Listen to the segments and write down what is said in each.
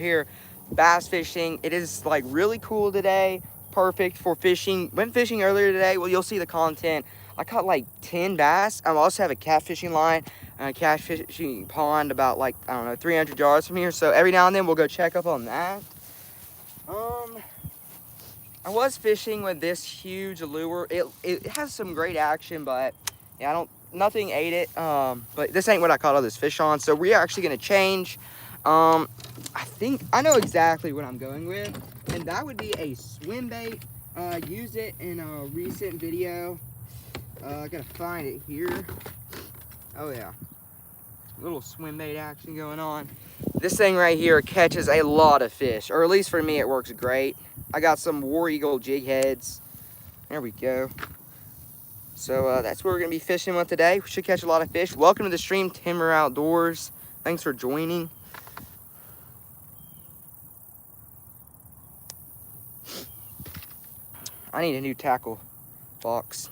here bass fishing. It is like really cool today. Perfect for fishing. Went fishing earlier today. Well, you'll see the content. I caught like 10 bass. I also have a catfishing line and a catfishing pond about like, I don't know, 300 yards from here. So every now and then we'll go check up on that. Um, I was fishing with this huge lure. It has some great action, but yeah, nothing ate it. But this ain't what I caught all this fish on. So we're actually gonna change. I think I know exactly what I'm going with, and that would be a swim bait. Used it in a recent video. I gotta find it here. Oh yeah, little swim bait action going on. This thing right here catches a lot of fish, or at least for me, it works great. I got some War Eagle jig heads. There we go. So that's what we're gonna be fishing with today. We should catch a lot of fish. Welcome to the stream, Timber Outdoors. Thanks for joining. I need a new tackle box.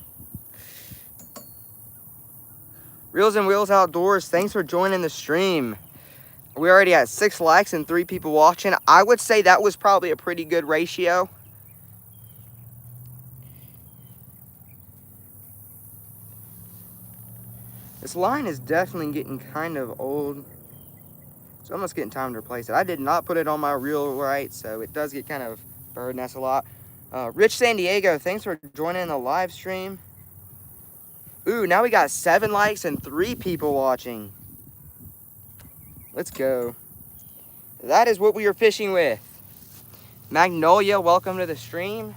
Reels and Wheels Outdoors, thanks for joining the stream. We already at 6 likes and 3 people watching. I would say that was probably a pretty good ratio. This line is definitely getting kind of old. It's almost getting time to replace it. I did not put it on my reel right, so it does get kind of bird nest a lot. Rich San Diego, thanks for joining the live stream. Ooh, now we got 7 likes and 3 people watching. Let's go. That is what we are fishing with. Magnolia, welcome to the stream.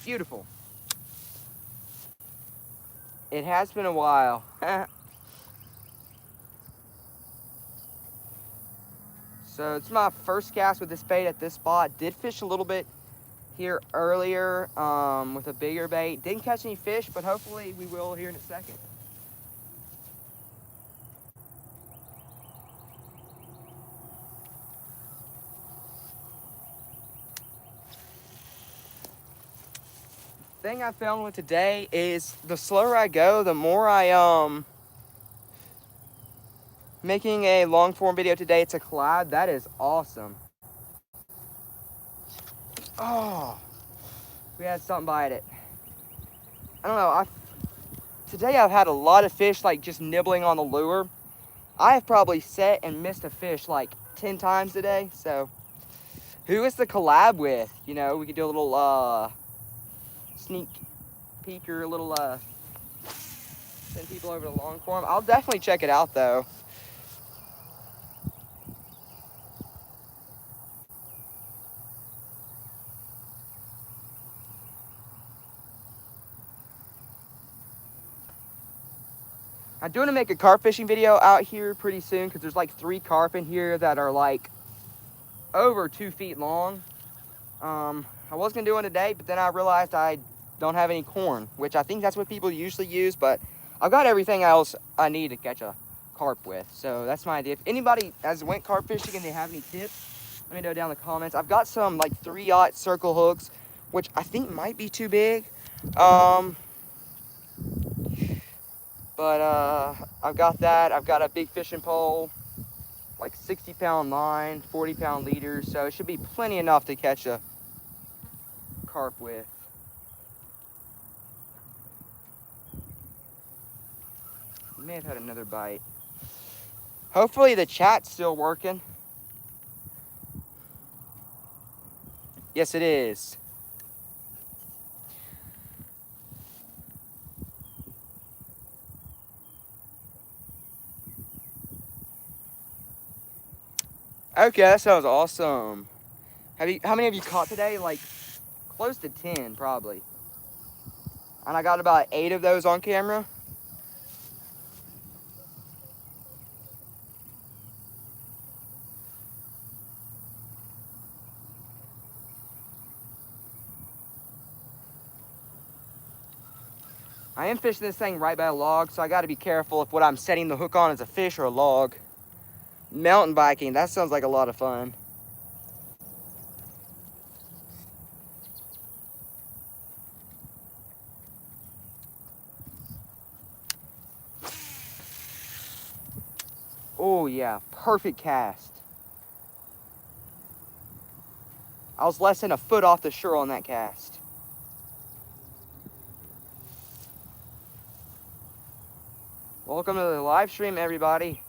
Beautiful. It has been a while. So it's my first cast with this bait at this spot. Did fish a little bit here earlier with a bigger bait. Didn't catch any fish, but hopefully we will here in a second. Thing I found with today is the slower I go, the more I making a long form video today. It's a collab. That is awesome. Oh, we had something bite it. I don't know. Today I've had a lot of fish like just nibbling on the lure. I have probably set and missed a fish like 10 times today. So who is the collab with? You know, we could do a little sneak peek or a little send people over to long form. I'll definitely check it out though. I'm doing to make a carp fishing video out here pretty soon because there's like 3 carp in here that are like over 2 feet long. I was gonna do one today, but then I realized I don't have any corn, which I think that's what people usually use, but I've got everything else I need to catch a carp with. So that's my idea. If anybody has went carp fishing and they have any tips, let me know down in the comments. I've got some like 3/0 circle hooks, which I think might be too big. But I've got that. I've got a big fishing pole, like 60-pound line, 40-pound leaders, so it should be plenty enough to catch a carp with. We may have had another bite. Hopefully the chat's still working. Yes, it is. Okay, that sounds awesome. How many have you caught today? Like close to 10 probably. And I got about 8 of those on camera. I am fishing this thing right by a log, so I got to be careful if what I'm setting the hook on is a fish or a log. Mountain biking, that sounds like a lot of fun. Oh yeah, perfect cast. I was less than a foot off the shore on that cast. Welcome to the live stream, everybody.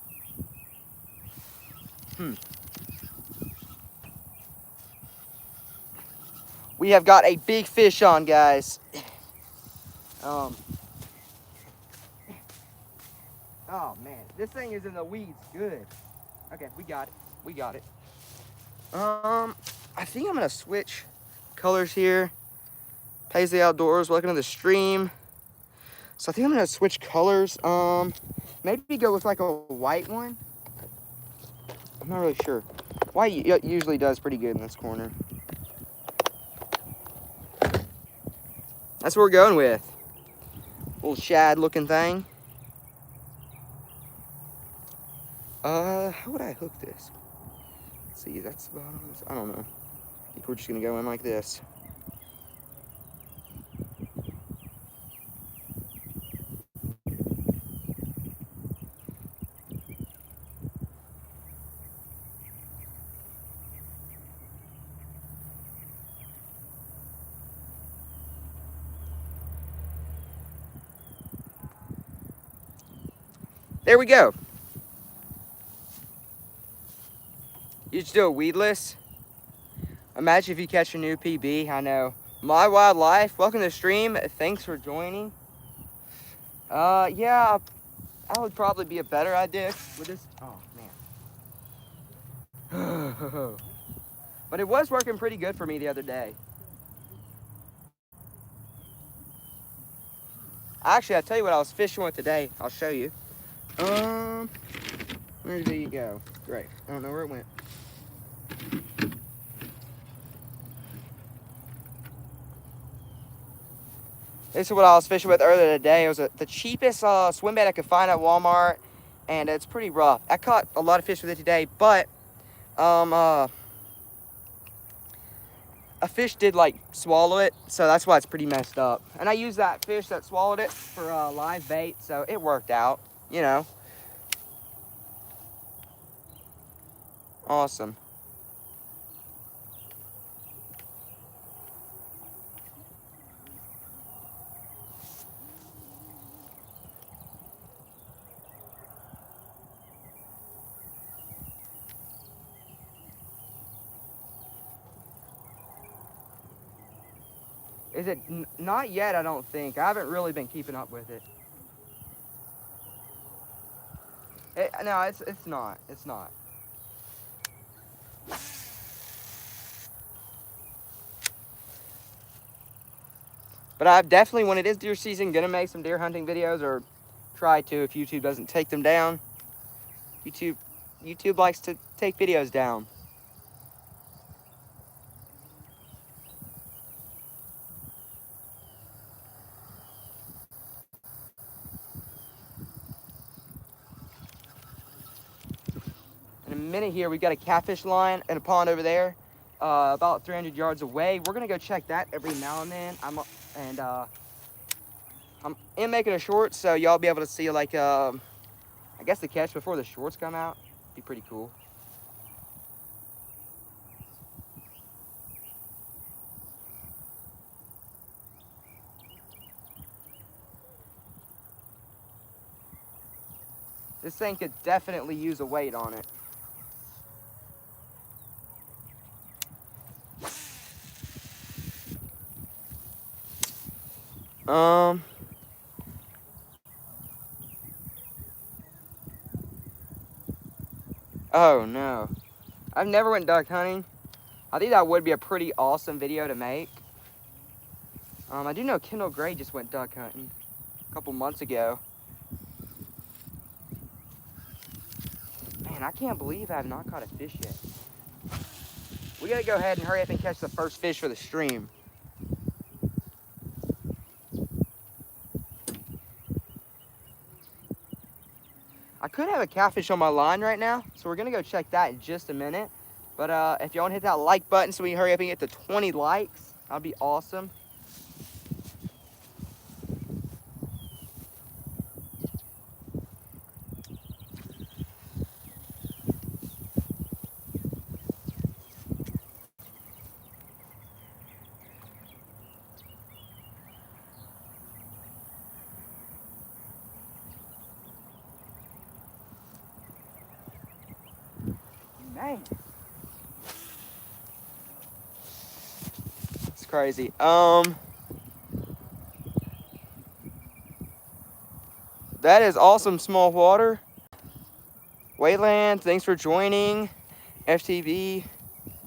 We have got a big fish on, guys. Oh man, this thing is in the weeds. Good. Okay, we got it. We got it. I think I'm gonna switch colors here. Paisley Outdoors, welcome to the stream. So I think I'm gonna switch colors. Maybe go with like a white one. I'm not really sure. White usually does pretty good in this corner. That's what we're going with. Little shad looking thing. How would I hook this? Let's see, that's the bottom. I don't know. I think we're just gonna go in like this. There we go. You just do a weedless. Imagine if you catch a new PB. I know. My Wildlife, welcome to the stream. Thanks for joining. Yeah, that would probably be a better idea with this. Oh man. But it was working pretty good for me the other day. Actually, I'll tell you what I was fishing with today. I'll show you. Where did it go? Great. I don't know where it went. This is what I was fishing with earlier today. It was the cheapest swim bait I could find at Walmart, and it's pretty rough. I caught a lot of fish with it today, but a fish did like swallow it, so that's why it's pretty messed up. And I used that fish that swallowed it for live bait, so it worked out, you know. Awesome. Is it not yet? I don't think. I haven't really been keeping up with it. No, it's not. It's not. But I've definitely, when it is deer season, gonna make some deer hunting videos, or try to if YouTube doesn't take them down. YouTube likes to take videos down. In a minute here, we've got a catfish line and a pond over there, about 300 yards away. We're gonna go check that every now and then. I'm making a short, so y'all be able to see like I guess the catch before the shorts come out. Be pretty cool. This thing could definitely use a weight on it. Oh no. I've never went duck hunting. I think that would be a pretty awesome video to make. I do know Kendall Gray just went duck hunting a couple months ago. Man, I can't believe I have not caught a fish yet. We gotta go ahead and hurry up and catch the first fish for the stream. I could have a catfish on my line right now, so we're gonna go check that in just a minute. But if y'all want to hit that like button so we hurry up and get to 20 likes, that'd be awesome. Man, it's crazy. That is awesome, small water. Wayland, thanks for joining. FTV,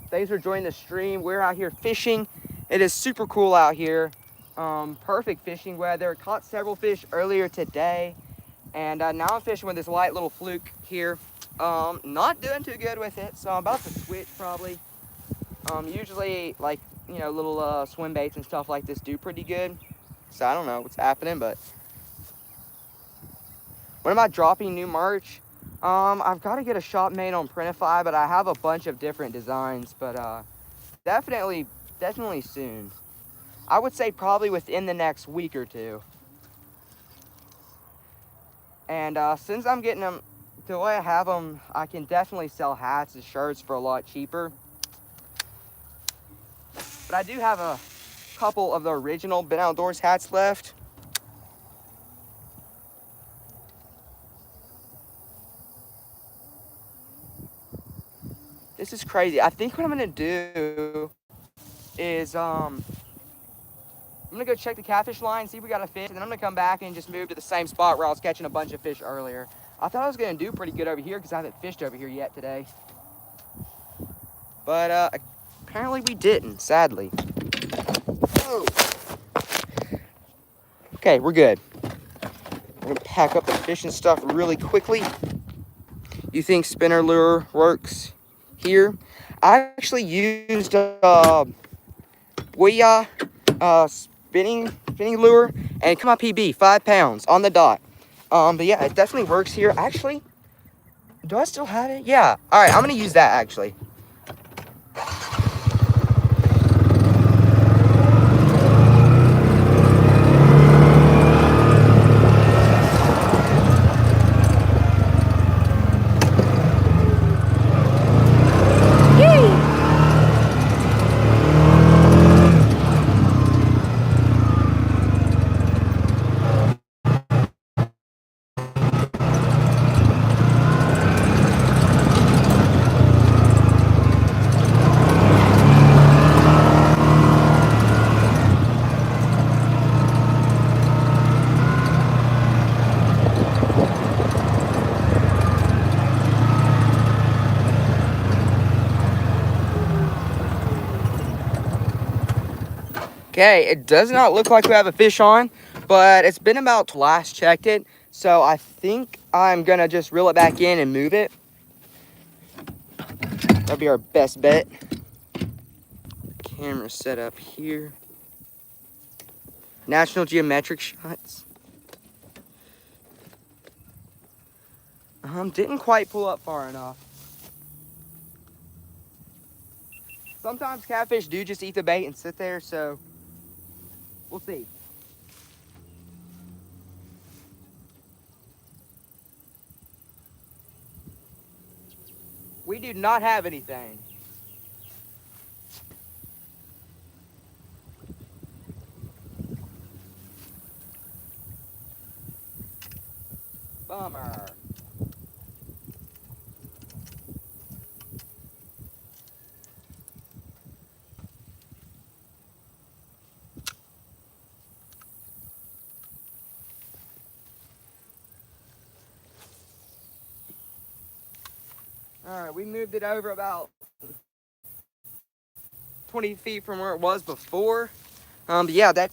thanks for joining the stream. We're out here fishing. It is super cool out here. Perfect fishing weather. Caught several fish earlier today. And now I'm fishing with this light little fluke here. Not doing too good with it, so I'm about to switch probably. Usually, like, you know, little swim baits and stuff like this do pretty good. So I don't know what's happening, but when am I dropping new merch? I've got to get a shop made on Printify, but I have a bunch of different designs. But definitely soon. I would say probably within the next week or two. And since I'm getting them the way I have them, I can definitely sell hats and shirts for a lot cheaper. But I do have a couple of the original Ben Outdoors hats left. This is crazy. I think what I'm gonna do is I'm gonna go check the catfish line, see if we got a fish, and then I'm gonna come back and just move to the same spot where I was catching a bunch of fish earlier. I thought I was gonna do pretty good over here because I haven't fished over here yet today. But apparently we didn't, sadly. Oh. Okay, we're good. I'm gonna pack up the fishing stuff really quickly. You think spinner lure works here? I actually used Ouya spinning lure and come up PB 5 pounds on the dot. But yeah, it definitely works here. Actually, do I still have it? Yeah. All right, I'm gonna use that actually. Okay, it does not look like we have a fish on, but it's been about last checked it, so I think I'm gonna just reel it back in and move it. That'll be our best bet. Camera set up here. National Geometric shots. Didn't quite pull up far enough. Sometimes catfish do just eat the bait and sit there, so we'll see. We do not have anything. Bummer. All right, we moved it over about 20 feet from where it was before. But yeah, that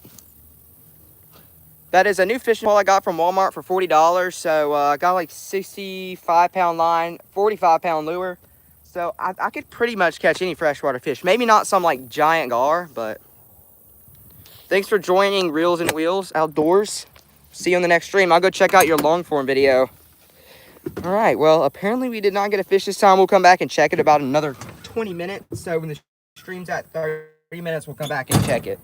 is a new fishing pole I got from Walmart for $40. So I got like 65-pound line, 45-pound lure. So I could pretty much catch any freshwater fish. Maybe not some like giant gar, but thanks for joining Reels and Wheels Outdoors. See you on the next stream. I'll go check out your long form video. All right, well, apparently we did not get a fish this time. We'll come back and check it about another 20 minutes. So when the stream's at 30 minutes, we'll come back and check it.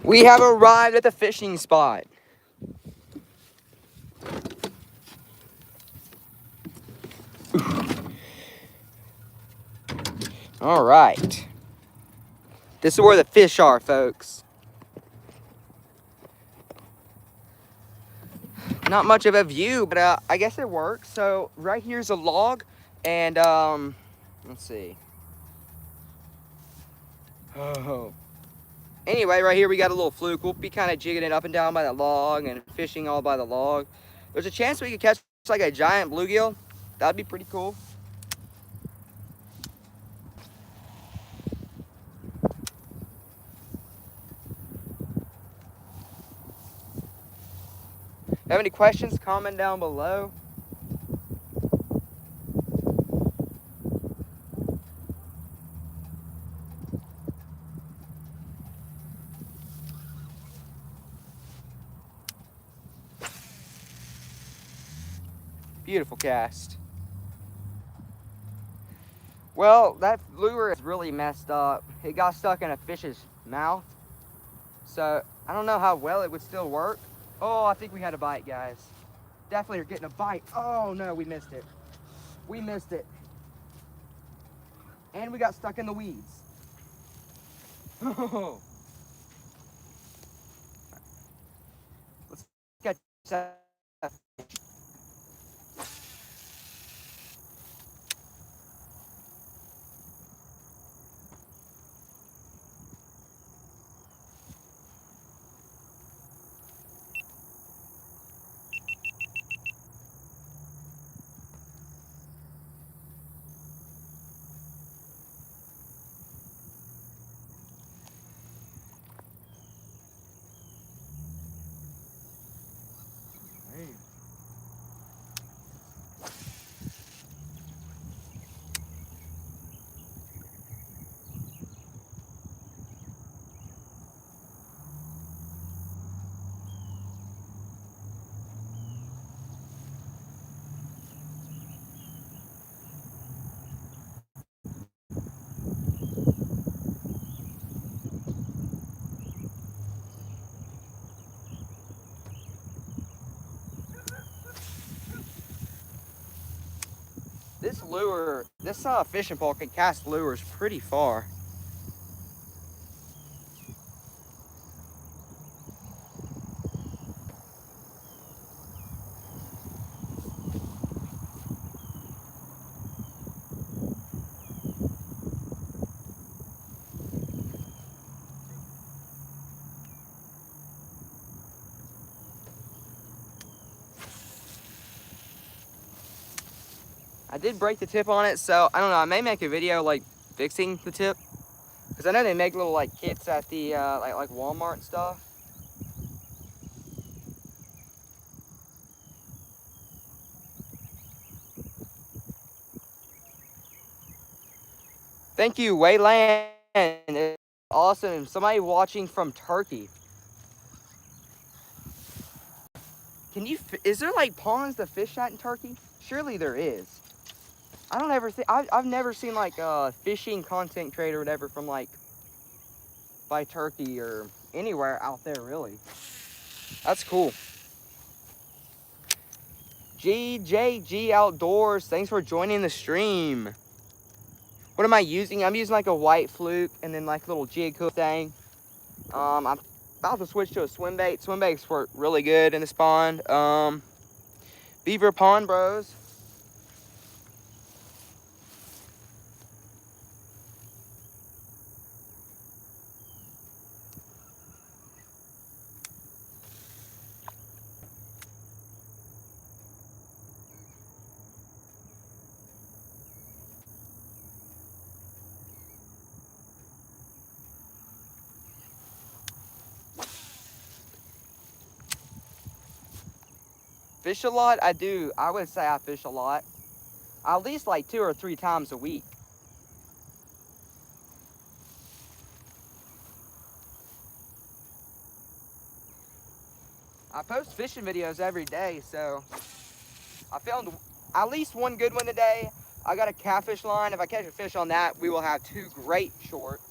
We have arrived at the fishing spot. All right. This is where the fish are, folks. Not much of a view, but I guess it works. So right here's a log, and let's see. Oh. Anyway, right here we got a little fluke. We'll be kind of jigging it up and down by the log and fishing all by the log. There's a chance we could catch like a giant bluegill. That'd be pretty cool. Have any questions? Comment down below. Beautiful cast. Well, that lure is really messed up. It got stuck in a fish's mouth. So I don't know how well it would still work. Oh, I think we had a bite, guys. Definitely are getting a bite. Oh no, we missed it. We missed it. And we got stuck in the weeds. Oh. Let's catch that. This lure, this fishing pole can cast lures pretty far. I did break the tip on it, so I don't know. I may make a video like fixing the tip, because I know they make little like kits at the like Walmart and stuff. Thank you, Wayland. It's awesome. Somebody watching from Turkey. Can you? Is there like ponds to fish at in Turkey? Surely there is. I don't ever think I've never seen like a fishing content creator or whatever from like by Turkey or anywhere out there really. That's cool. GJG Outdoors, thanks for joining the stream. What am I using? I'm using like a white fluke and then like a little jig hook thing. I'm about to switch to a swim bait. Swim baits work really good in this pond. Beaver Pond Bros. Fish a lot? I do. I would say I fish a lot. At least like 2 or 3 times a week. I post fishing videos every day, so I filmed at least one good one today. I got a catfish line. If I catch a fish on that, we will have 2 great shorts.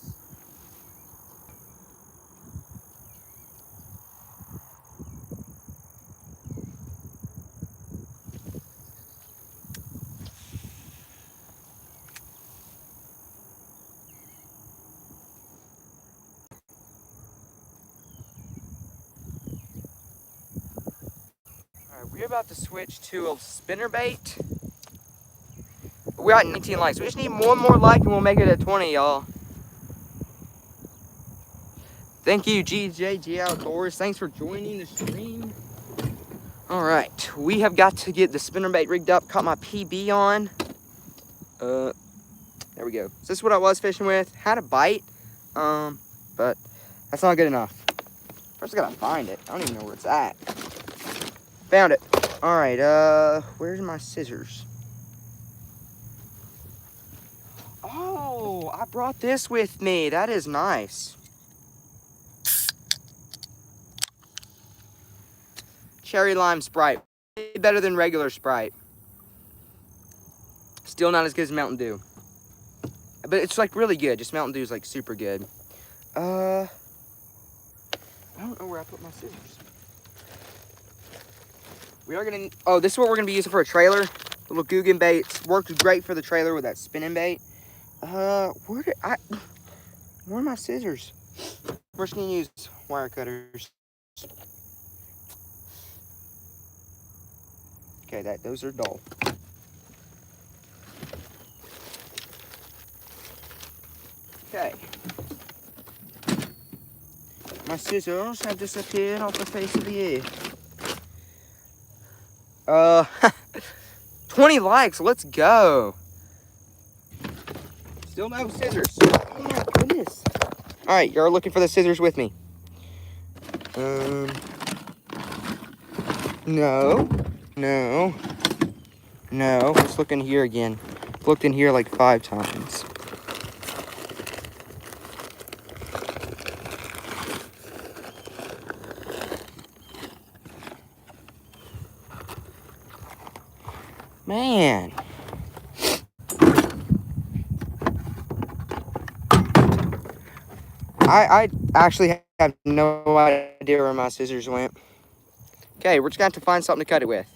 All right, we're about to switch to a spinnerbait. We're at 19 likes. We just need one more like and we'll make it at 20, y'all. Thank you, GJG Outdoors. Thanks for joining the stream. All right, we have got to get the spinnerbait rigged up. Caught my PB on. There we go. So this is what I was fishing with. Had a bite, but that's not good enough. First I gotta find it. I don't even know where it's at. Found it. All right, where's my scissors? Oh, I brought this with me. That is nice. Cherry lime Sprite. Way better than regular Sprite. Still not as good as Mountain Dew. But it's like really good. Just Mountain Dew is like super good. I don't know where I put my scissors. We are gonna, oh, this is what we're gonna be using for a trailer. Little Guggen baits. Worked great for the trailer with that spinning bait. Where are my scissors? We're just gonna use wire cutters. Okay, those are dull. Okay. My scissors have disappeared off the face of the earth. 20 likes, let's go. Still no scissors. Oh my goodness. All right, you're looking for the scissors with me. No. Let's look in here again. Looked in here like 5 times. Man. I actually have no idea where my scissors went. Okay, we're just going to have to find something to cut it with.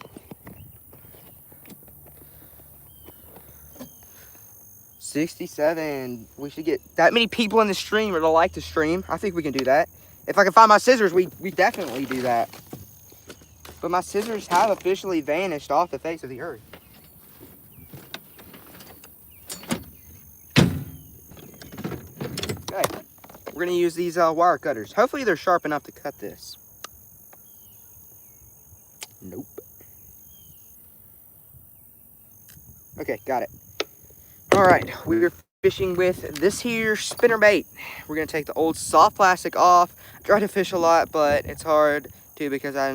67. We should get that many people in the stream or to like the stream. I think we can do that. If I can find my scissors, we definitely do that. But my scissors have officially vanished off the face of the earth. Okay, we're gonna use these wire cutters. Hopefully they're sharp enough to cut this. Nope. Okay, got it. All right, we're fishing with this here spinnerbait. We're gonna take the old soft plastic off. I try to fish a lot, but it's hard too because I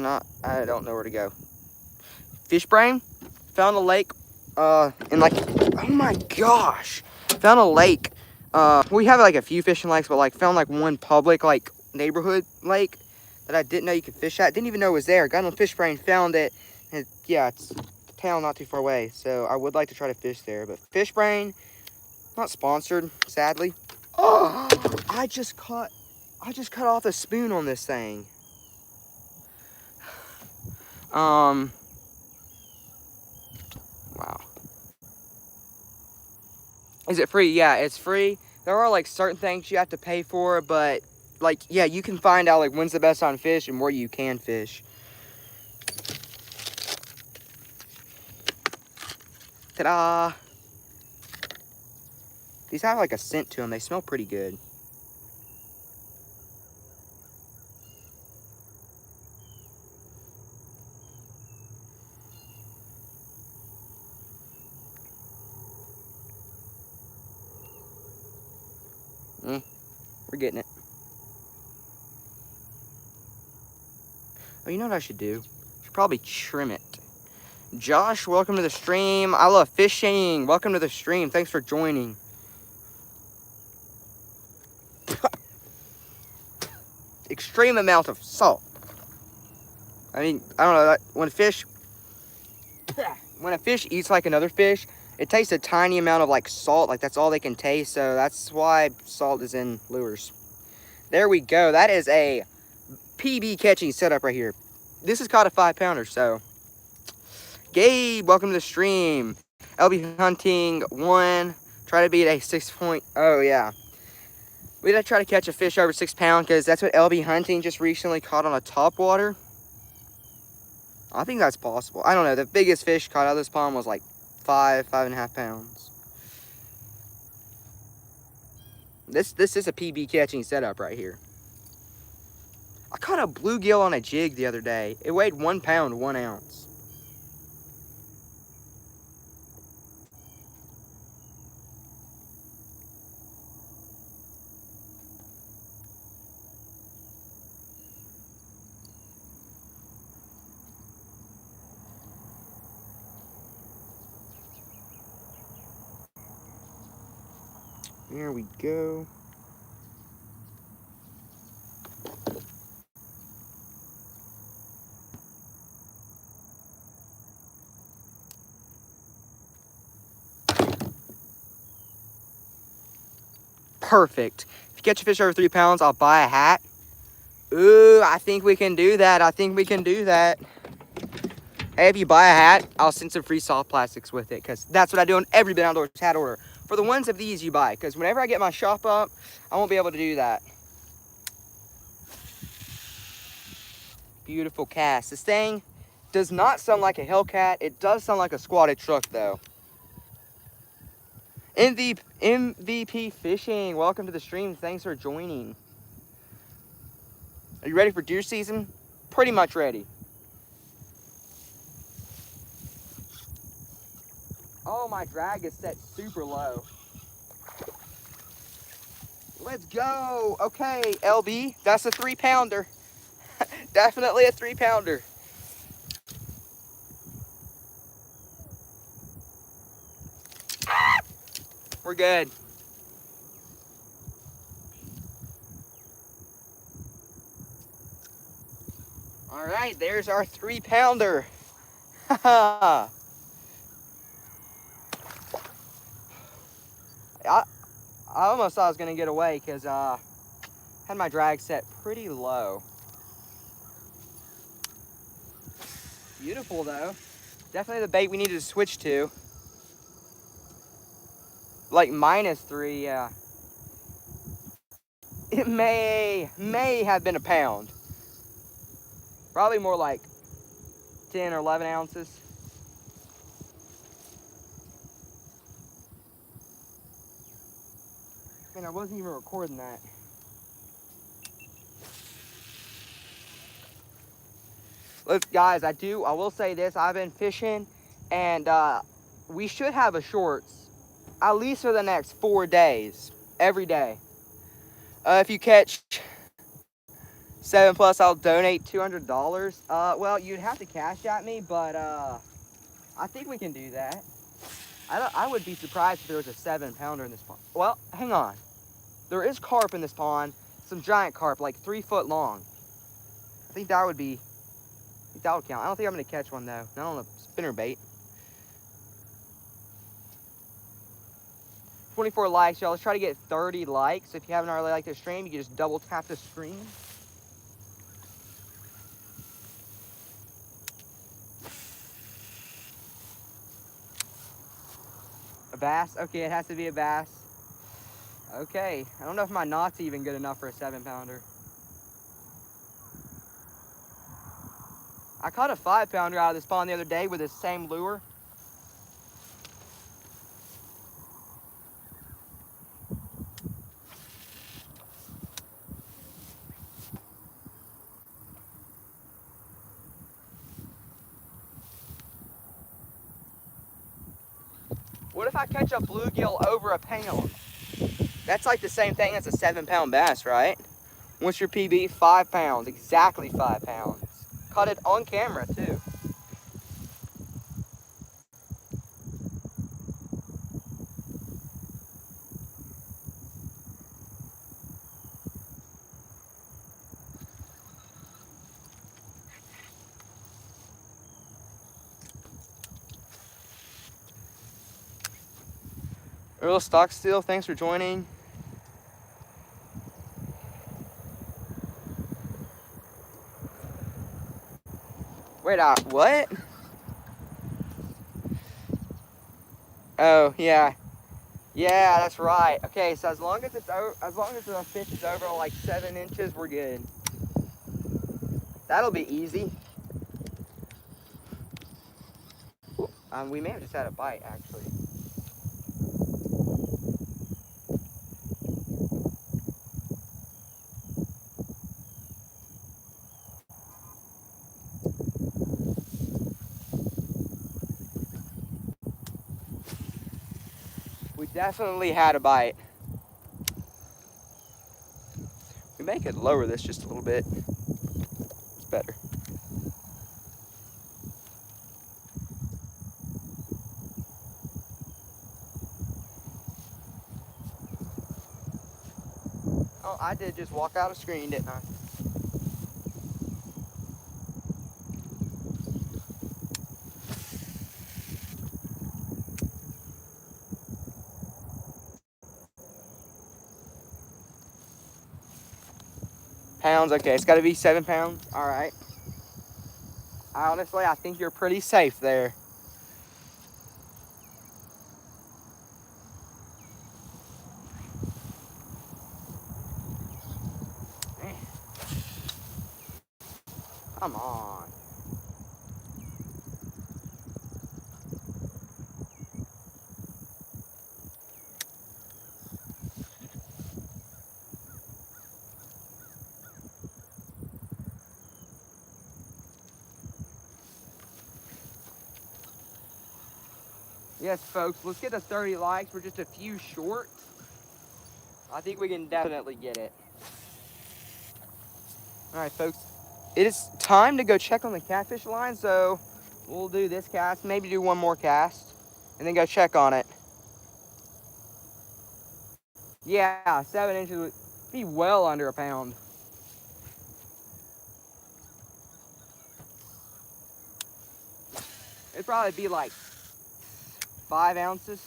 don't know where to go. Fish brain, found a lake, in like, oh my gosh, found a lake. We have like a few fishing lakes, but like found like one public like neighborhood lake that I didn't know you could fish at. Didn't even know it was there. Got on fish brain, found it, and yeah, it's town not too far away, so I would like to try to fish there. But Fish Brain, not sponsored, sadly. Oh, I just cut off a spoon on this thing. Wow. Is it free? Yeah, it's free. There are like certain things you have to pay for, but like, yeah, you can find out like when's the best time to fish and where you can fish. Ta-da! These have like a scent to them. They smell pretty good. We're getting it. Oh, you know what I should do? I should probably trim it. Josh, welcome to the stream. I love fishing. Welcome to the stream. Thanks for joining. Extreme amount of salt. I mean, I don't know. When a fish eats like another fish, it tastes a tiny amount of like salt. Like that's all they can taste. So that's why salt is in lures. There we go. That is a PB catching setup right here. This is caught a 5-pounder. So, Gabe, welcome to the stream. LB hunting 1. Try to beat a 6 point. Oh yeah. We gotta try to catch a fish over 6 pounds because that's what LB hunting just recently caught on a topwater. I think that's possible. I don't know. The biggest fish caught out of this pond was like 5.5 pounds. This is a PB catching setup right here. I caught a bluegill on a jig the other day. It weighed 1 pound, 1 ounce. There we go. Perfect. If you catch a fish over 3 pounds, I'll buy a hat. Ooh, I think we can do that. I think we can do that. Hey, if you buy a hat, I'll send some free soft plastics with it because that's what I do on every Been Outdoors hat order. For the ones of these you buy, because whenever I get my shop up, I won't be able to do that. Beautiful cast. This thing does not sound like a Hellcat. It does sound like a squatted truck, though. MVP Fishing, welcome to the stream. Thanks for joining. Are you ready for deer season? Pretty much ready. Oh, my drag is set super low. Let's go. Okay, LB, that's a 3-pounder. Definitely a 3-pounder. We're good. All right, there's our 3-pounder. I almost thought I was gonna get away because had my drag set pretty low. Beautiful though. Definitely the bait we needed to switch to. Like -3, yeah. It may have been a pound. Probably more like 10 or 11 ounces. Man, I wasn't even recording that. Look, guys, I will say this. I've been fishing, and we should have a shorts at least for the next 4 days, every day. If you catch 7+, I'll donate $200. Well, you'd have to cash at me, but I think we can do that. I would be surprised if there was a 7-pounder in this pond. Well, hang on. There is carp in this pond, some giant carp, like 3 foot long. I think that would count. I don't think I'm gonna catch one though, not on a spinner bait. 24 likes, y'all. Let's try to get 30 likes. If you haven't already liked the stream, you can just double tap the screen. A bass? Okay, it has to be a bass. Okay, I don't know if my knot's even good enough for a 7-pounder. I caught a 5-pounder out of this pond the other day with this same lure. What if I catch a bluegill over a pound? That's like the same thing as a 7-pound bass, right? What's your PB? 5 pounds, exactly 5 pounds. Caught it on camera too. Earl Stockstill, thanks for joining. Wait, what? Oh, yeah. Yeah, that's right. Okay, so as long as the fish is over like 7 inches, we're good. That'll be easy. We may have just had a bite, actually. We definitely had a bite. We may could lower this just a little bit. It's better. Oh, I did just walk out of screen, didn't I? Pounds, okay, it's gotta be 7 pounds. All right. Honestly, I think you're pretty safe there. Man. Come on. Yes, folks, let's get to 30 likes. We're just a few short. I think we can definitely get it. All right, folks, it is time to go check on the catfish line, so we'll do this cast, maybe do one more cast, and then go check on it. Yeah, 7 inches would be well under a pound. It'd probably be like 5 ounces.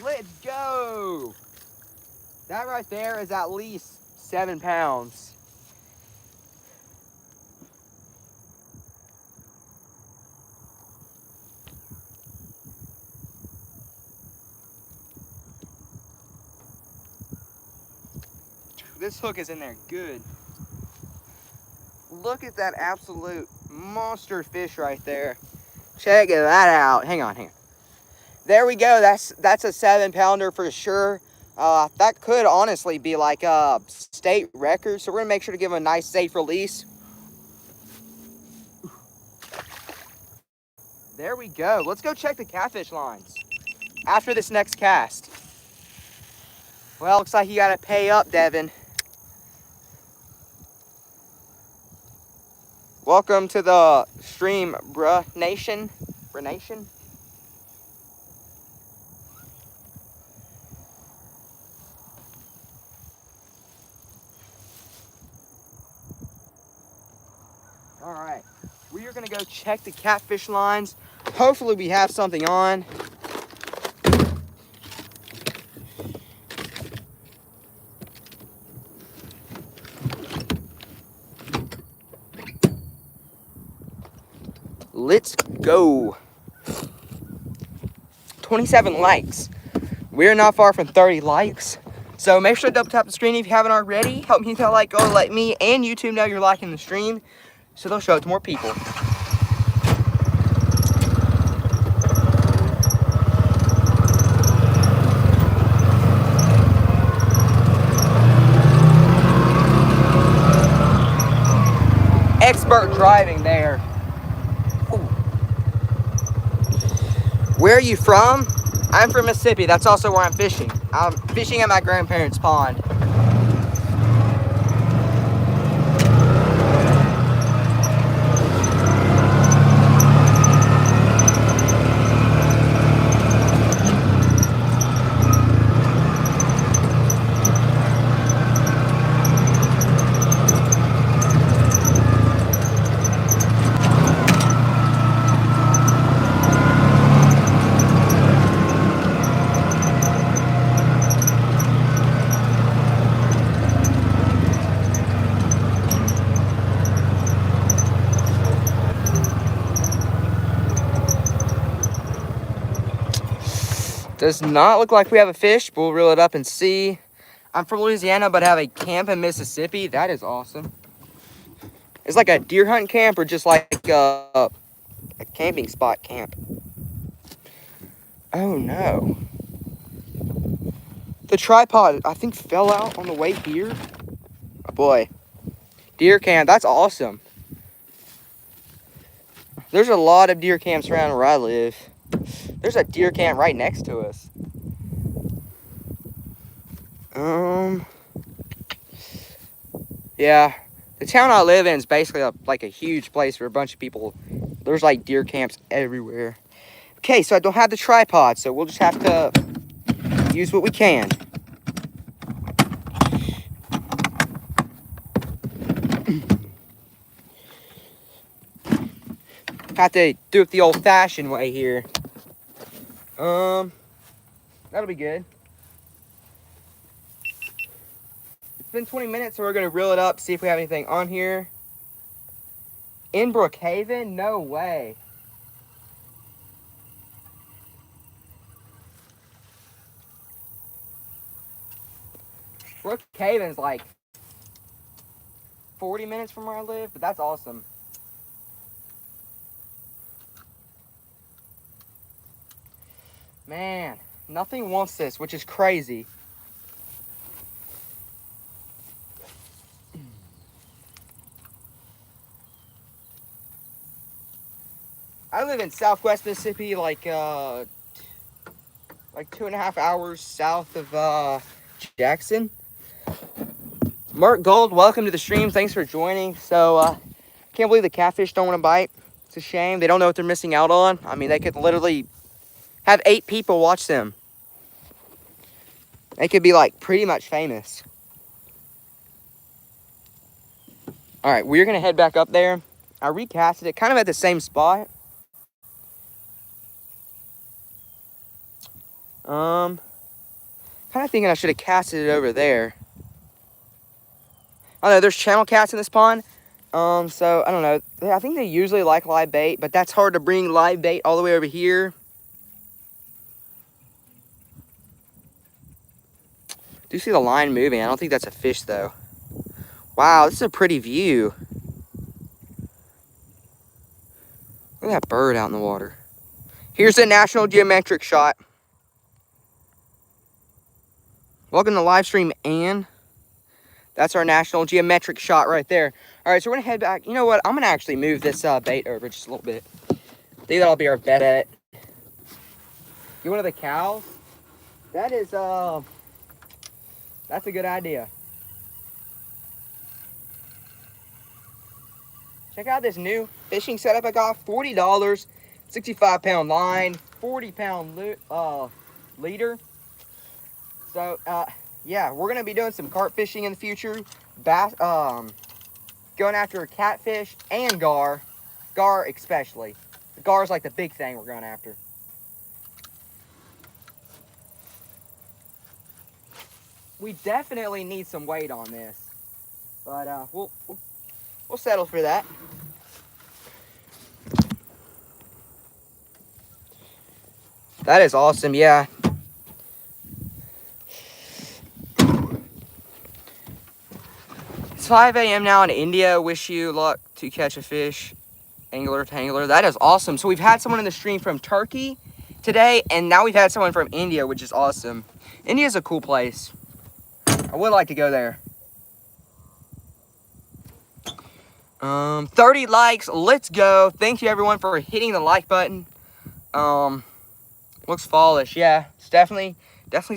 Let's go. That right there is at least 7 pounds. This hook is in there good. Look at that absolute monster fish right there. Check that out. Hang on. There we go. That's a 7-pounder for sure. That could honestly be like a state record. So we're gonna make sure to give him a nice safe release. There we go. Let's go check the catfish lines after this next cast. Well, looks like you gotta pay up, Devin. Welcome to the stream, bruh nation. Bruh nation. All right, we are gonna go check the catfish lines. Hopefully we have something on. Let's go. 27 likes. We're not far from 30 likes. So make sure to double tap the screen if you haven't already. Help me hit that like goal, let me and YouTube know you're liking the stream so they'll show it to more people. Expert driving there. Ooh. Where are you from? I'm from Mississippi. That's also where I'm fishing. I'm fishing at my grandparents' pond. Does not look like we have a fish, but we'll reel it up and see. I'm from Louisiana, but have a camp in Mississippi. That is awesome. It's like a deer hunt camp or just like a camping spot camp. Oh no. The tripod, I think, fell out on the way here. Oh boy. Deer camp, that's awesome. There's a lot of deer camps around where I live. There's a deer camp right next to us. Yeah, the town I live in is basically like a huge place for a bunch of people. There's like deer camps everywhere. Okay, so I don't have the tripod, so we'll just have to use what we can. Have to do it the old-fashioned way here. That'll be good. It's been 20 minutes, so we're gonna reel it up, see if we have anything on here. In Brookhaven? No way. Brookhaven's like 40 minutes from where I live, but that's awesome. Man, nothing wants this, which is crazy. I live in Southwest Mississippi, like 2.5 hours south of Jackson. Mark Gold, welcome to the stream. Thanks for joining. So, can't believe the catfish don't want to bite. It's a shame. They don't know what they're missing out on. I mean, they could literally have 8 people watch them. They could be like pretty much famous. All right, we're gonna head back up there. I recasted it kind of at the same spot. Kind of thinking I should have casted it over there. I don't know, there's channel cats in this pond. So I don't know. I think they usually like live bait, but that's hard to bring live bait all the way over here. Do you see the line moving? I don't think that's a fish though. Wow, this is a pretty view. Look at that bird out in the water. Here's the National Geometric shot. Welcome to live stream, Ann. That's our National Geometric shot right there. All right, so we're gonna head back. You know what? I'm gonna actually move this bait over just a little bit. I think that'll be our bet at it. You one of the cows? That is, that's a good idea. check out this new fishing setup I got. $40, 65-pound line, 40-pound leader. So, yeah, we're gonna be doing some carp fishing in the future. Bass, going after catfish and gar especially. The gar is like the big thing we're going after. We definitely need some weight on this, but we'll settle for that. That is awesome, yeah. It's 5 a.m. now in India. Wish you luck to catch a fish, angler to angler. That is awesome. So we've had someone in the stream from Turkey today, and now we've had someone from India, which is awesome. India's a cool place. I would like to go there. 30 likes. Let's go. Thank you everyone for hitting the like button. Looks fallish. Yeah, it's definitely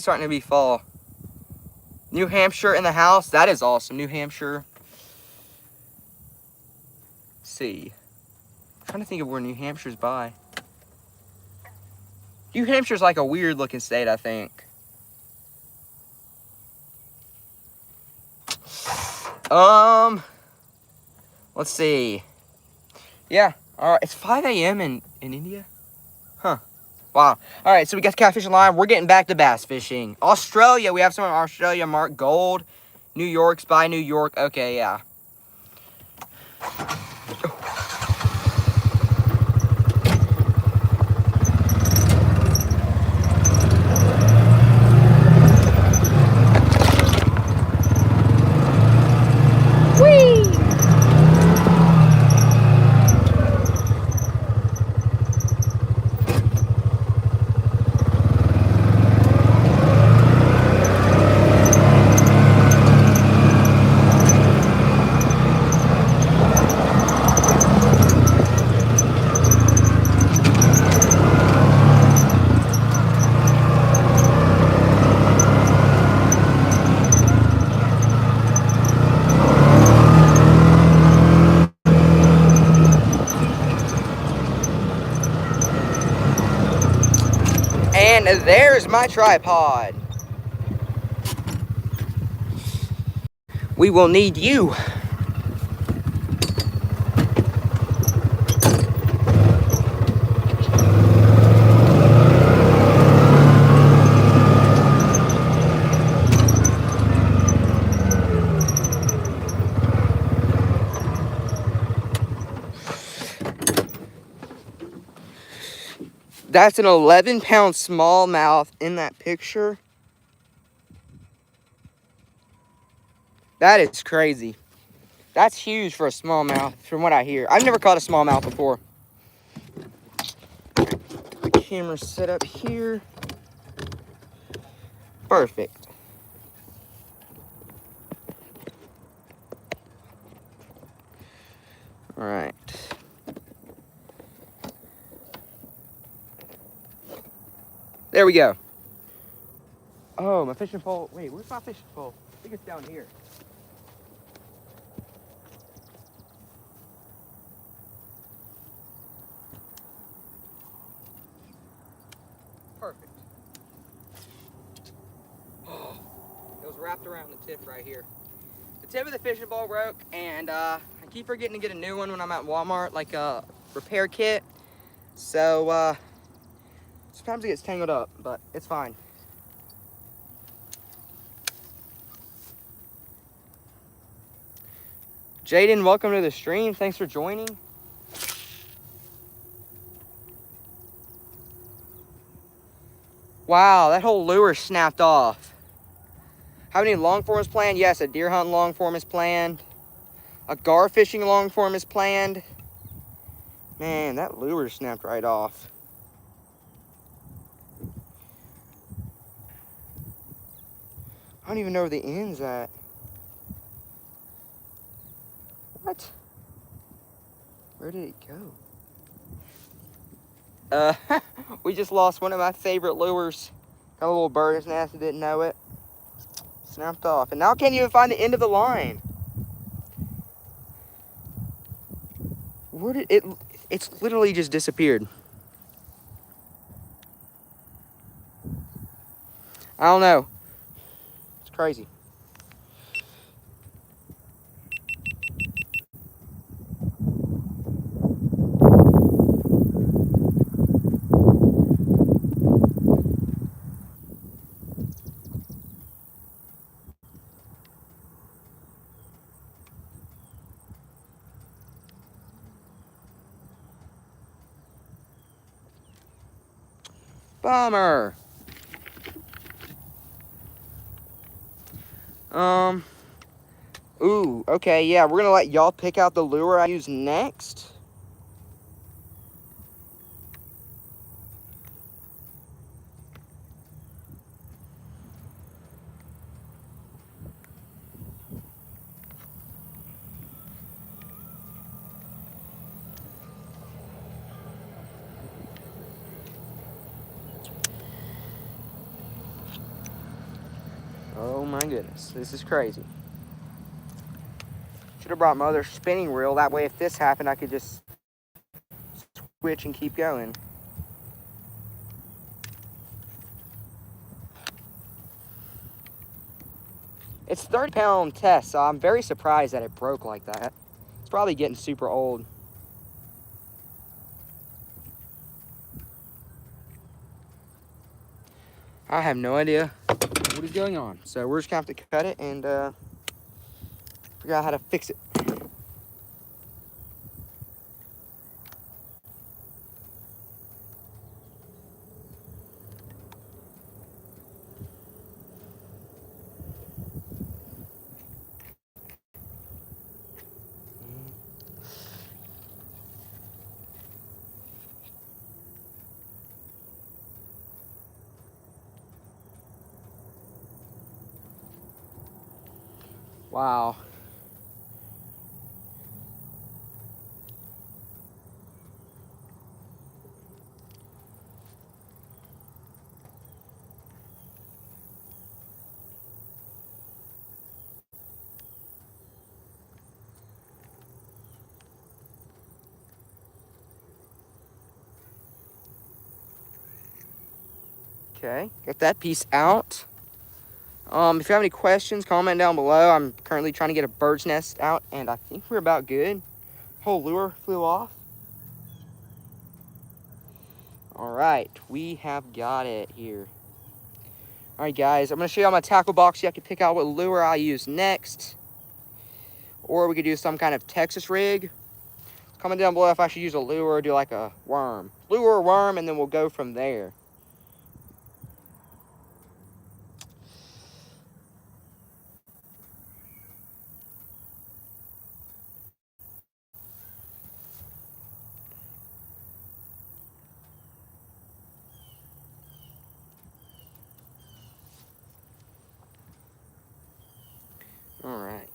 starting to be fall. New Hampshire in the house. That is awesome. New Hampshire. Let's see. I'm trying to think of where New Hampshire's by. New Hampshire's like a weird looking state, I think. Let's see. Yeah, all right. It's 5 a.m. in India? Huh. Wow. All right, so we got the catfishing line. We're getting back to bass fishing. Australia, we have someone in Australia marked gold. New York's by New York. Okay, yeah. And there's my tripod. We will need you. That's an 11-pound smallmouth in that picture. That is crazy. That's huge for a smallmouth, from what I hear. I've never caught a smallmouth before. The camera set up here. Perfect. All right. There we go. Oh, my fishing pole. Wait, where's my fishing pole? I think it's down here. Perfect. Oh, it was wrapped around the tip right here. The tip of the fishing pole broke, and I keep forgetting to get a new one when I'm at Walmart, like a repair kit. So, sometimes it gets tangled up, but it's fine. Jaden, welcome to the stream. Thanks for joining. Wow, that whole lure snapped off. Have any long form is planned? Yes, a deer hunt long form is planned. A gar fishing long form is planned. Man, that lure snapped right off. I don't even know where the end's at. What? Where did it go? We just lost one of my favorite lures. Got a little bird's nest, I didn't know it. Snapped off. And now I can't even find the end of the line. Where did it? It's literally just disappeared. I don't know. It's crazy. Bummer. Ooh, okay, yeah, we're gonna let y'all pick out the lure I use next. Oh my goodness, this is crazy. Should have brought my other spinning reel. That way, if this happened, I could just switch and keep going. It's 30-pound test, so I'm very surprised that it broke like that. It's probably getting super old. I have no idea what is going on. So we're just gonna have to cut it and figure out how to fix it. Wow. Okay, got that piece out. If you have any questions, comment down below. I'm currently trying to get a bird's nest out, and I think we're about good. Whole lure flew off. All right, we have got it here. All right, guys, I'm gonna show you my tackle box. You have to pick out what lure I use next. Or we could do some kind of Texas rig. Comment down below if I should use a lure or do like a worm. Lure or worm, and then we'll go from there. All right.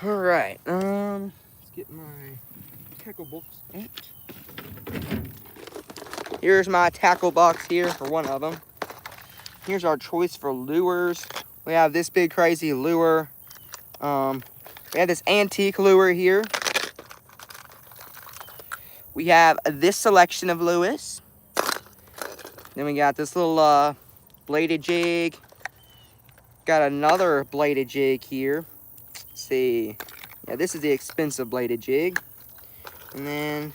All right. Let's get my tackle box out. Here's my tackle box here for one of them. Here's our choice for lures. We have this big crazy lure. We have this antique lure here. We have this selection of lures. Then we got this little bladed jig. Got another bladed jig here. Let's see. Yeah, this is the expensive bladed jig. And then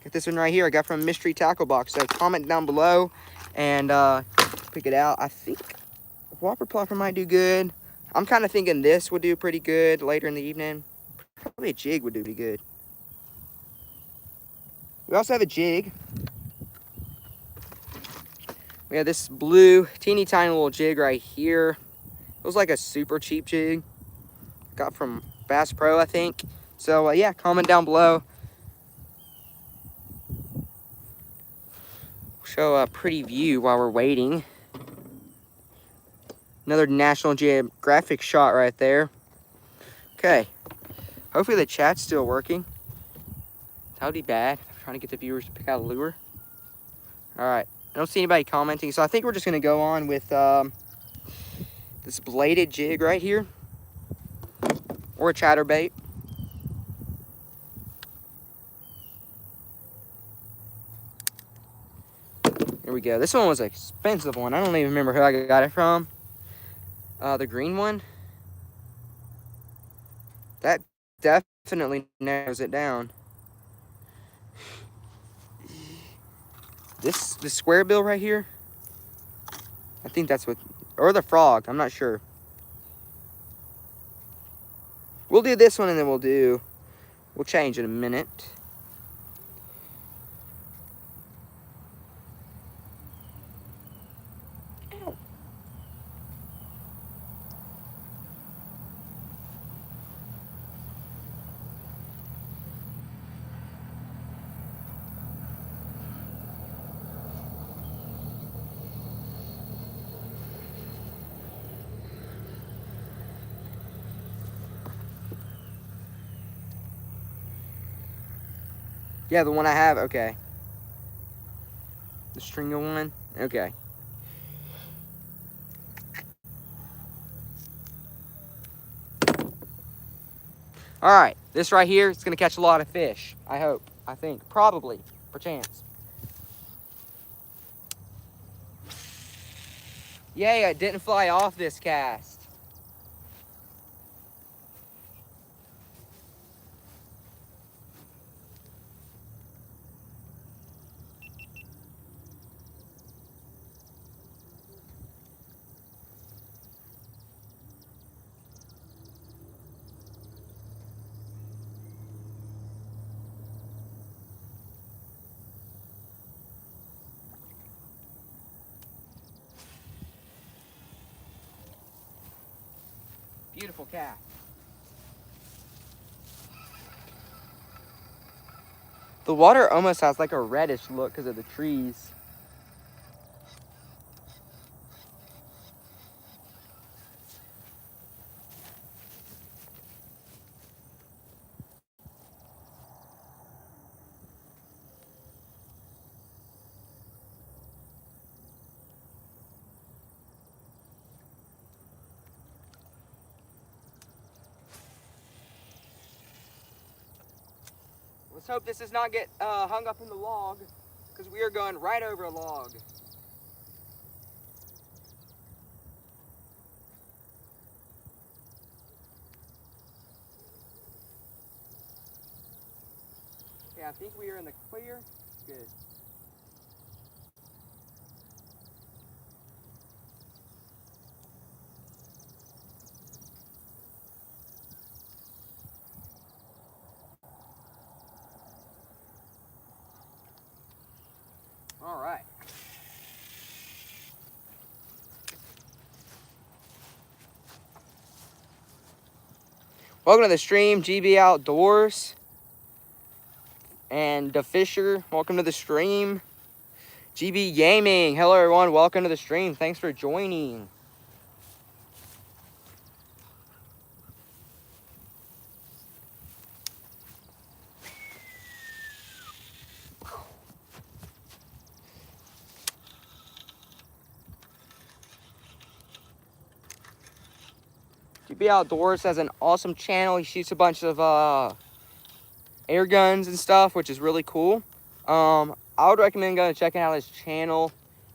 got this one right here I got from Mystery Tackle Box. So comment down below and pick it out. I think Whopper Plopper might do good. I'm kind of thinking this would do pretty good later in the evening. Probably a jig would do pretty good. We also have a jig. We have this blue, teeny tiny little jig right here. It was like a super cheap jig. Got from Bass Pro, I think. So yeah, comment down below. Show a pretty view while we're waiting. Another National Geographic shot right there. Okay. Hopefully the chat's still working. That would be bad. I'm trying to get the viewers to pick out a lure. All right. I don't see anybody commenting, so I think we're just gonna go on with this bladed jig right here, or a chatterbait. Here we go. This one was an expensive one. I don't even remember who I got it from. The green one. That definitely narrows it down. This square bill right here. I think that's what, or the frog. I'm not sure. We'll do this one and then we'll change in a minute. Yeah, the one I have, okay. The stringer one, okay. All right, this right here is gonna catch a lot of fish, I hope, I think, probably, perchance. Yay, I didn't fly off this cast. Beautiful cast. The water almost has like a reddish look because of the trees. Let's hope this does not get hung up in the log, because we are going right over a log. Yeah, I think we are in the clear. Good. All right. Welcome to the stream, GB Outdoors. And the Fisher, welcome to the stream. GB Gaming, hello everyone, welcome to the stream. Thanks for joining. GB Outdoors has an awesome channel. He shoots a bunch of air guns and stuff, which is really cool. I would recommend going and checking out his channel.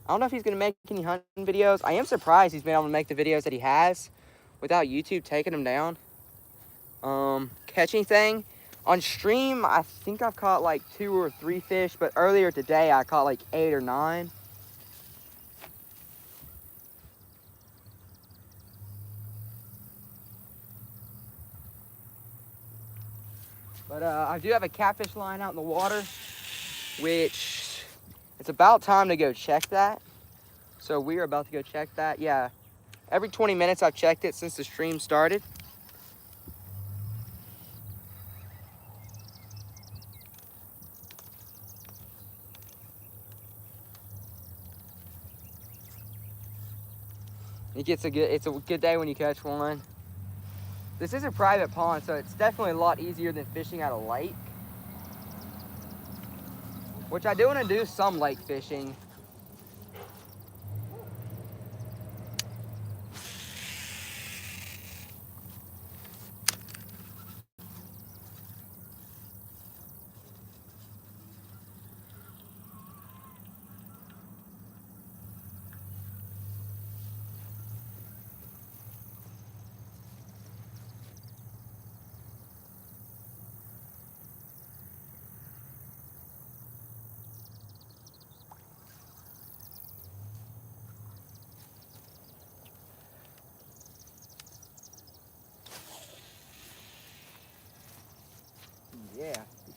I don't know if he's gonna make any hunting videos. I am surprised he's been able to make the videos that he has without YouTube taking him down. Catching thing on stream, I think I've caught like 2 or 3 fish, but earlier today I caught like 8 or 9. But I do have a catfish line out in the water, which it's about time to go check that. So we are about to go check that. Yeah, every 20 minutes I've checked it since the stream started. It's a good day when you catch one. This is a private pond, so it's definitely a lot easier than fishing at a lake. Which I do want to do some lake fishing.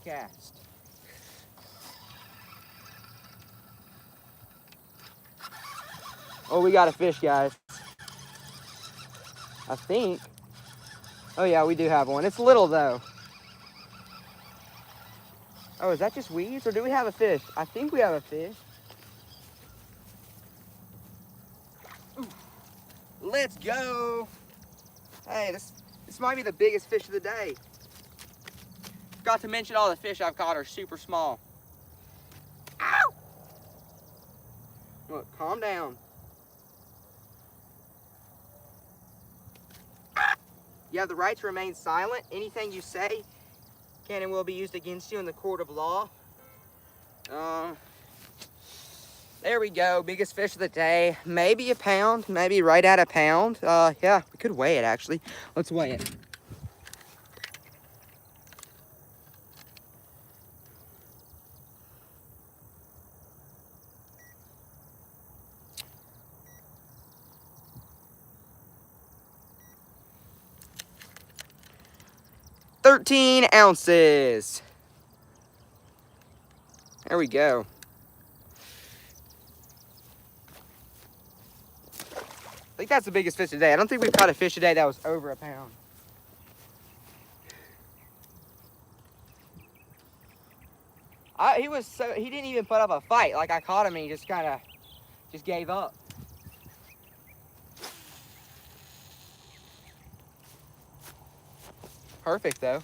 cast. Oh, we got a fish, guys. I think. Oh yeah, we do have one. It's little though. Oh, is that just weeds or do we have a fish? I think we have a fish. Ooh. Let's go. Hey, this might be the biggest fish of the day. Forgot to mention all the fish I've caught are super small. Ow! Look, calm down. You have the right to remain silent. Anything you say can and will be used against you in the court of law. There we go, biggest fish of the day. Maybe a pound, maybe right at a pound. Yeah, we could weigh it actually. Let's weigh it. "13 ounces. There we go. I think that's the biggest fish today. I don't think we've caught a fish today that was over a pound. He didn't even put up a fight. Like I caught him and he just just gave up. Perfect though.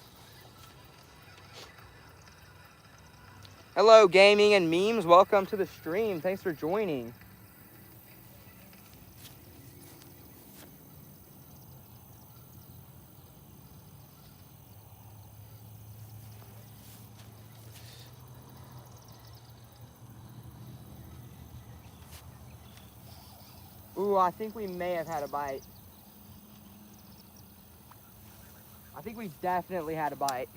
Hello, gaming and memes. Welcome to the stream. Thanks for joining. Ooh, I think we may have had a bite. I think we definitely had a bite.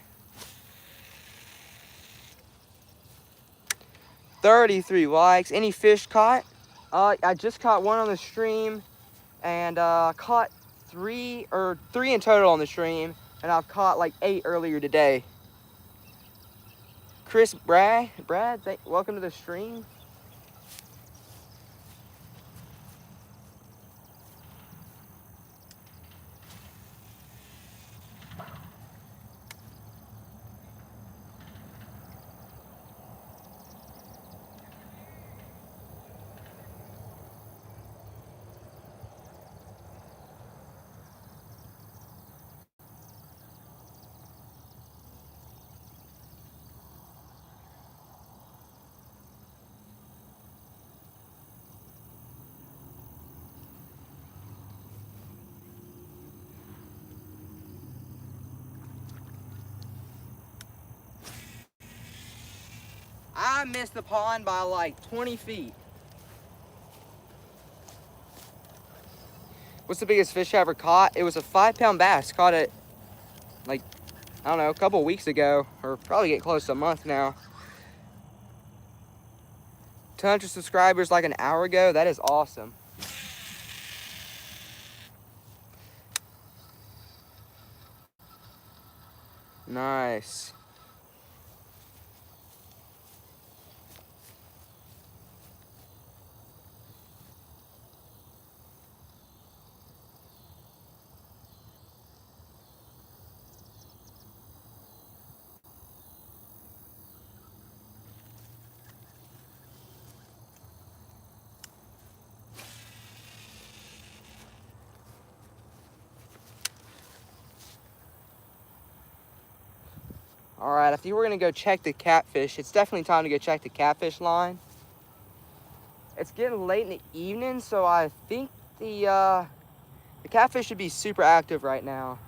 33 likes. Any fish caught? I just caught one on the stream and caught three in total on the stream, and I've caught like 8 earlier today. Brad, welcome to the stream. I missed the pond by like 20 feet. What's the biggest fish I ever caught? It was a 5-pound bass. Caught it like, I don't know, a couple weeks ago, or probably get close to a month now. 200 subscribers like an hour ago. That is awesome. Nice. All right, I think we're gonna go check the catfish. It's definitely time to go check the catfish line. It's getting late in the evening, so I think the catfish should be super active right now.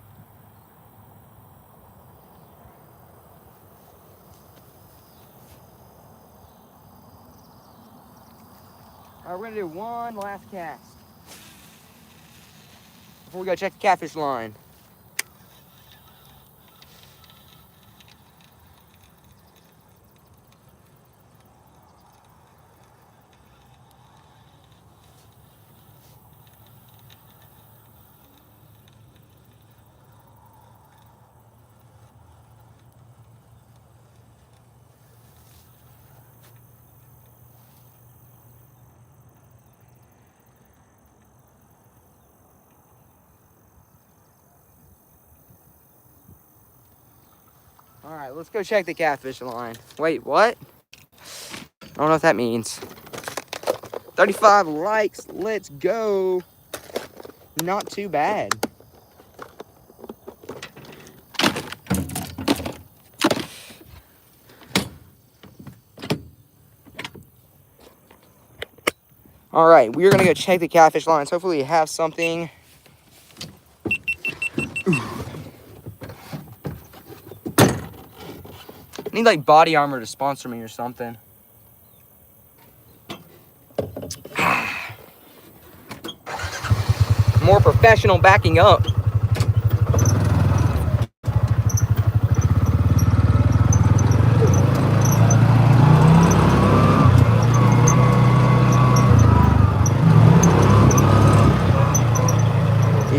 All right, we're gonna do one last cast before we go check the catfish line. All right, let's go check the catfish line. Wait, what? I don't know what that means. 35 likes, let's go. Not too bad. All right, we're gonna go check the catfish lines. Hopefully we have something. I need like body armor to sponsor me or something. More professional backing up.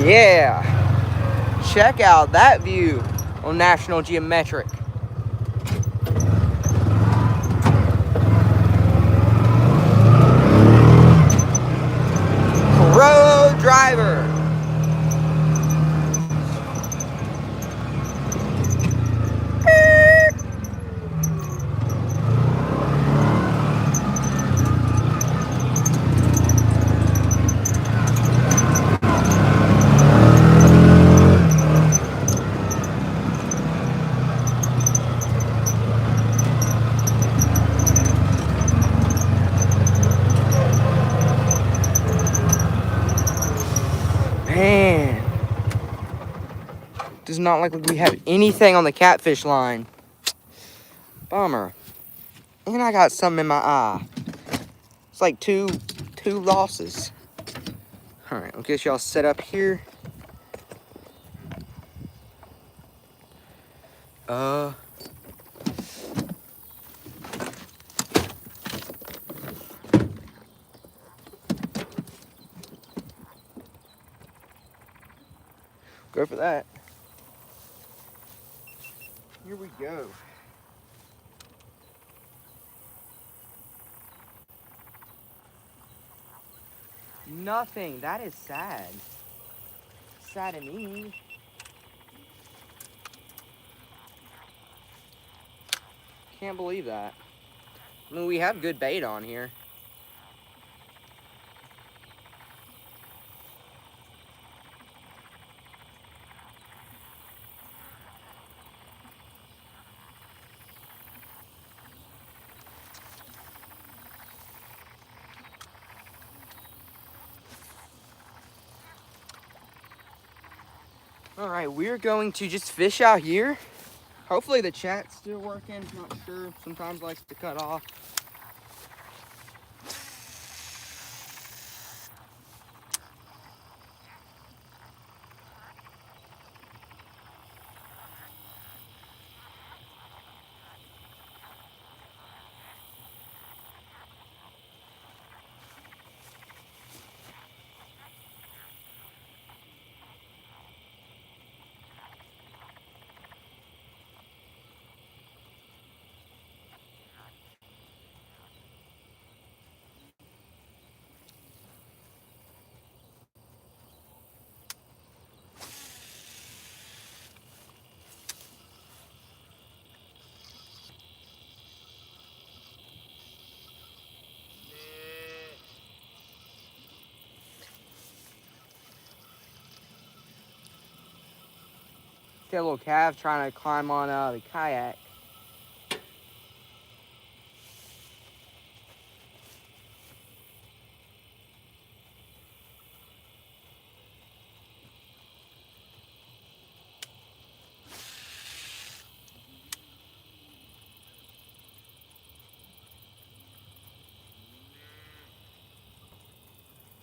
Yeah. Check out that view on National Geometric. Pro driver. Man. Does not look like we have anything on the catfish line. Bummer. And I got something in my eye. It's like two losses. All right, I'll get y'all set up here. Go for that. Here we go. Nothing. That is sad. Sad to me. Can't believe that. I mean, we have good bait on here. All right, we're going to just fish out here. Hopefully the chat's still working. Not sure. Sometimes likes to cut off. Got a little calf trying to climb on the kayak.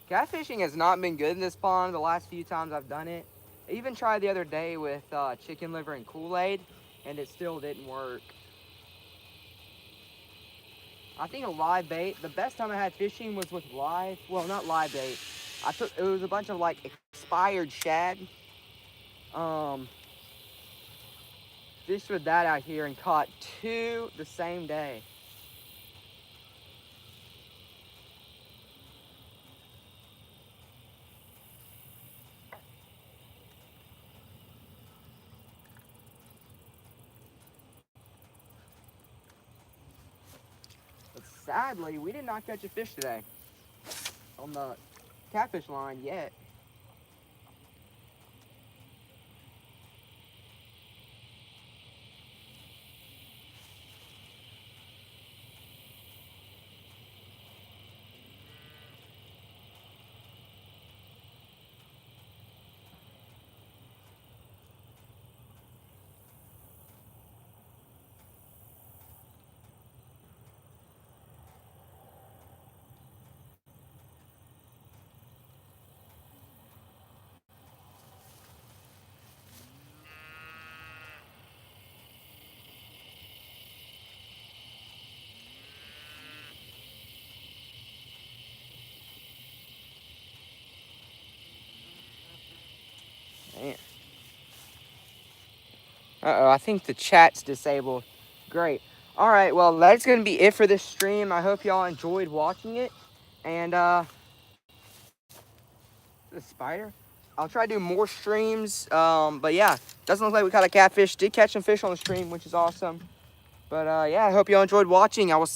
Catfishing has not been good in this pond the last few times I've done it. I even tried the other day with chicken liver and Kool-Aid, and it still didn't work. I think a live bait, the best time I had fishing was with live, well, not live bait. It was a bunch of like expired shad. Fished with that out here and caught 2 the same day. sadly, we did not catch a fish today on the catfish line yet. Man. Uh-oh, I think the chat's disabled. Great. All right, well, that's going to be it for this stream. I hope y'all enjoyed watching it. And, the spider? I'll try to do more streams. But yeah, doesn't look like we caught a catfish. Did catch some fish on the stream, which is awesome. But yeah, I hope y'all enjoyed watching. I will